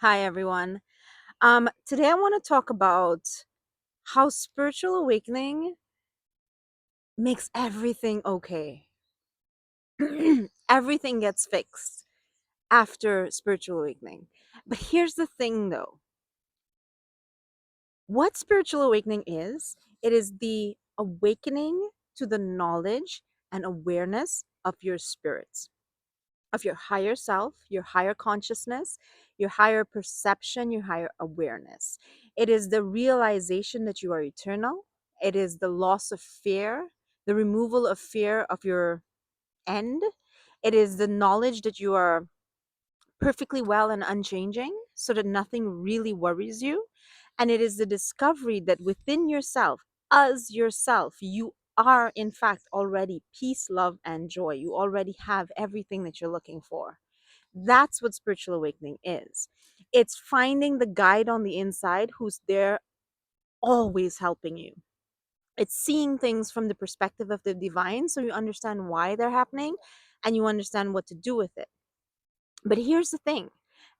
Hi, everyone. Today I want to talk about how spiritual awakening makes everything okay. Everything gets fixed after spiritual awakening. But here's the thing though, what spiritual awakening is, it is the awakening to the knowledge and awareness of your spirits, of your higher self, your higher consciousness, your higher perception, your higher awareness. It is the realization that you are eternal. It is the loss of fear, the removal of fear of your end. It is the knowledge that you are perfectly well and unchanging so that nothing really worries you. And it is the discovery that within yourself, as yourself, you are in fact already peace, love, and joy. You already have everything that you're looking for. That's what spiritual awakening is. It's finding the guide on the inside who's there always helping you. It's seeing things from the perspective of the divine so you understand why they're happening and you understand what to do with it. But here's the thing,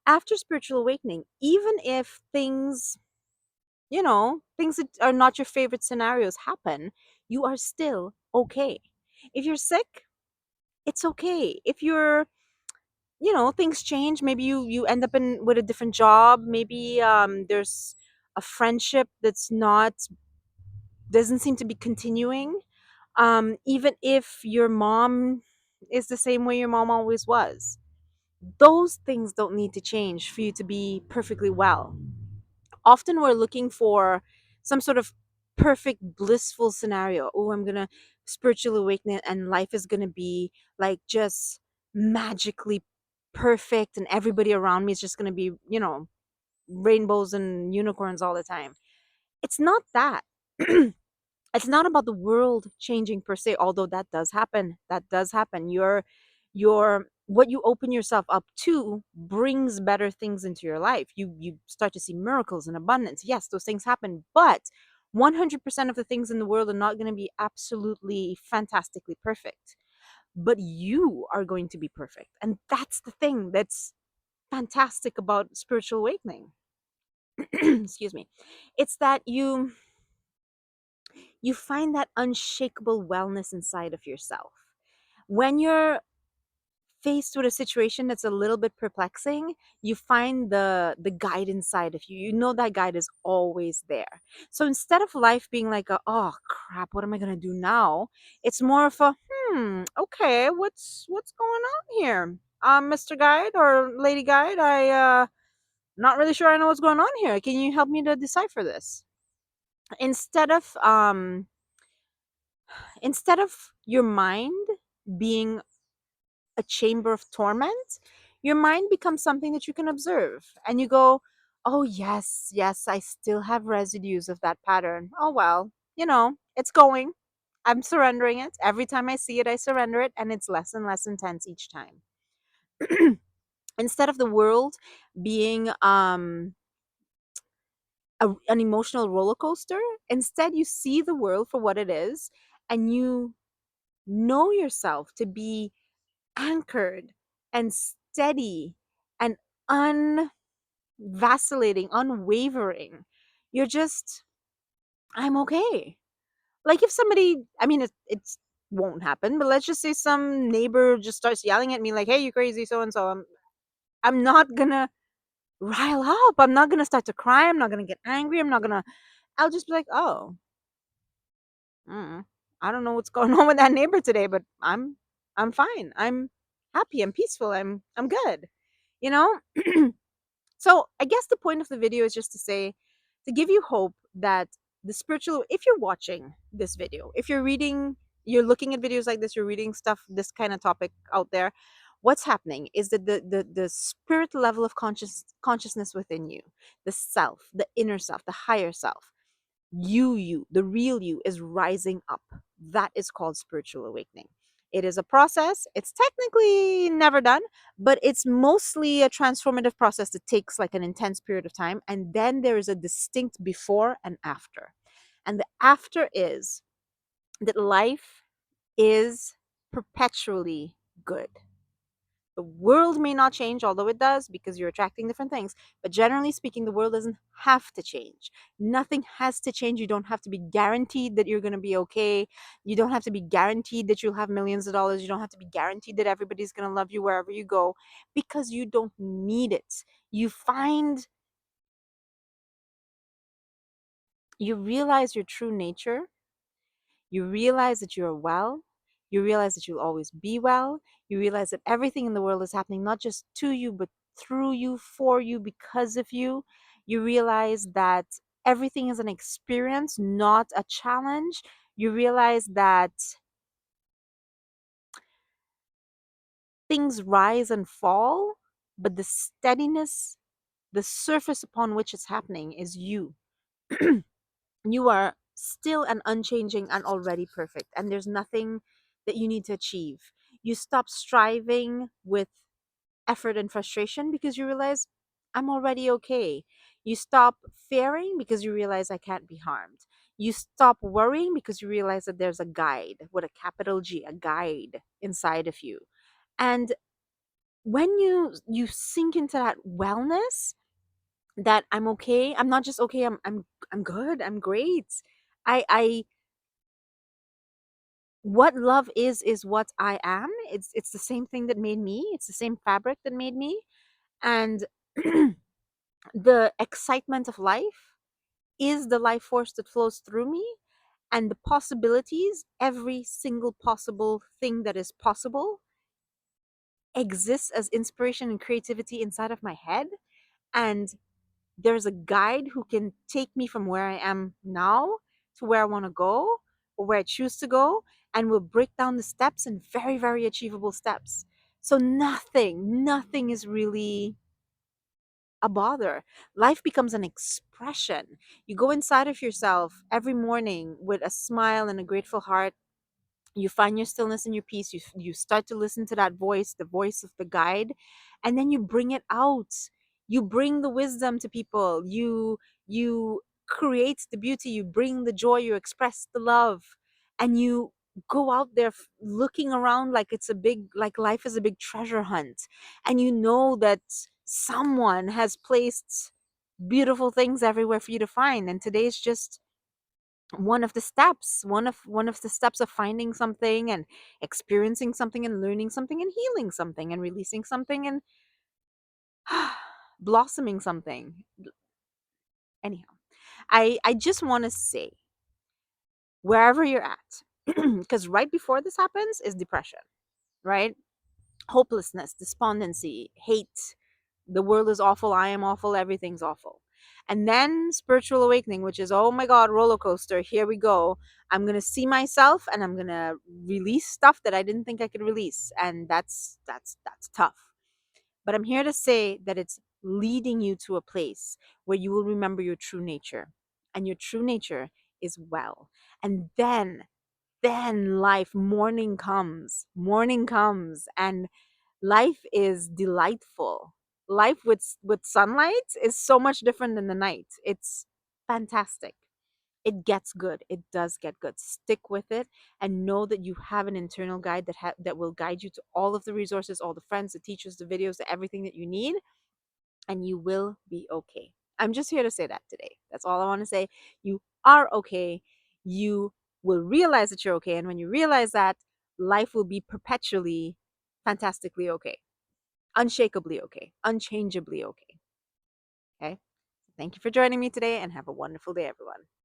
after spiritual awakening, even if things that are not your favorite scenarios happen, you are still okay. If you're sick, it's okay. If you're things change, maybe you end up in with a different job, maybe there's a friendship that's not doesn't seem to be continuing, even if your mom is the same way your mom always was, those things don't need to change for you to be perfectly well. Often we're looking for some sort of perfect blissful scenario. Oh, I'm gonna spiritually awaken and life is gonna be like just magically perfect and everybody around me is just gonna be rainbows and unicorns all the time. It's not that. It's not about the world changing per se, although that does happen. Your what you open yourself up to brings better things into your life. You start to see miracles and abundance. Yes, those things happen, but 100% of the things in the world are not going to be absolutely fantastically perfect, but you are going to be perfect, and that's the thing that's fantastic about spiritual awakening. Excuse me. It's that you find that unshakable wellness inside of yourself. When you're faced with a situation that's a little bit perplexing, you find the guide inside of you. You know that guide is always there. So instead of life being like a, oh crap, what am I gonna do now? It's more of a okay, what's going on here? Mr. Guide or Lady Guide, I not really sure I know what's going on here. Can you help me to decipher this? Instead of your mind being a chamber of torment, your mind becomes something that you can observe and you go, oh, yes, yes, I still have residues of that pattern. Oh, well, it's going. I'm surrendering it. Every time I see it, I surrender it, and it's less and less intense each time. Instead of the world being an emotional roller coaster, instead you see the world for what it is and you know yourself to be anchored and steady and unvacillating, unwavering. You're just, I'm okay. Like if somebody, I mean, it's won't happen, but let's just say some neighbor just starts yelling at me like, "Hey, you crazy so and so." I'm not gonna rile up. I'm not gonna start to cry. I'm not gonna get angry. I'll just be like, "Oh, mm, I don't know what's going on with that neighbor today, but I'm fine. I'm happy. I'm peaceful. I'm good." You know? So I guess the point of the video is just to say, to give you hope that the spiritual, if you're watching this video, if you're reading, you're looking at videos like this, you're reading stuff, this kind of topic out there, what's happening is that the spirit level of consciousness within you, the self, the inner self, the higher self, the real you is rising up. That is called spiritual awakening. It is a process. It's technically never done, but it's mostly a transformative process that takes like an intense period of time. And then there is a distinct before and after. And the after is that life is perpetually good. The world may not change, although it does because you're attracting different things. But generally speaking, the world doesn't have to change. Nothing has to change. You don't have to be guaranteed that you're going to be okay. You don't have to be guaranteed that you'll have millions of dollars. You don't have to be guaranteed that everybody's going to love you wherever you go, because you don't need it. You find, you realize your true nature. You realize that you're well. You realize that you'll always be well. You realize that everything in the world is happening not just to you, but through you, for you, because of you. You realize that everything is an experience, not a challenge. You realize that things rise and fall, but the steadiness, the surface upon which it's happening is you. You are still and unchanging and already perfect, and there's nothing that you need to achieve. You stop striving with effort and frustration because you realize, I'm already okay. You stop fearing because you realize, I can't be harmed. You stop worrying because you realize that there's a guide with a capital G, a guide inside of you. And when you sink into that wellness, that I'm okay, I'm not just okay, I'm good, I'm great. I What love is what I am. It's the same thing that made me. It's the same fabric that made me. And the excitement of life is the life force that flows through me, and the possibilities, every single possible thing that is possible exists as inspiration and creativity inside of my head. And there's a guide who can take me from where I am now to where I want to go, or where I choose to go, and will break down the steps in very, very achievable steps. So nothing is really a bother. Life becomes an expression. You go inside of yourself every morning with a smile and a grateful heart. You find your stillness and your peace. You start to listen to that voice, the voice of the guide, and then you bring it out. You bring the wisdom to people. You create the beauty. You bring the joy. You express the love, and you go out there looking around like it's a big, like life is a big treasure hunt, and you know that someone has placed beautiful things everywhere for you to find. And today is just one of the steps, one of the steps of finding something and experiencing something and learning something and healing something and releasing something and blossoming something. Anyhow, I just want to say, wherever you're at, because right before this happens is depression, right? Hopelessness, despondency, hate. The world is awful, I am awful, everything's awful. And then spiritual awakening, which is, oh my God, roller coaster, here we go. I'm going to see myself and I'm going to release stuff that I didn't think I could release. And that's tough. But I'm here to say that it's leading you to a place where you will remember your true nature. And your true nature is well. And then life, morning comes, and life is delightful. Life with sunlight is so much different than the night. It's fantastic. It gets good. It does get good. Stick with it and know that you have an internal guide that will guide you to all of the resources, all the friends, the teachers, the videos, everything that you need, and you will be okay. I'm just here to say that today. That's all I want to say. You are okay. You will realize that you're okay, and when you realize that, life will be perpetually fantastically okay, unshakably okay, unchangeably okay. Okay? Thank you for joining me today and have a wonderful day, everyone.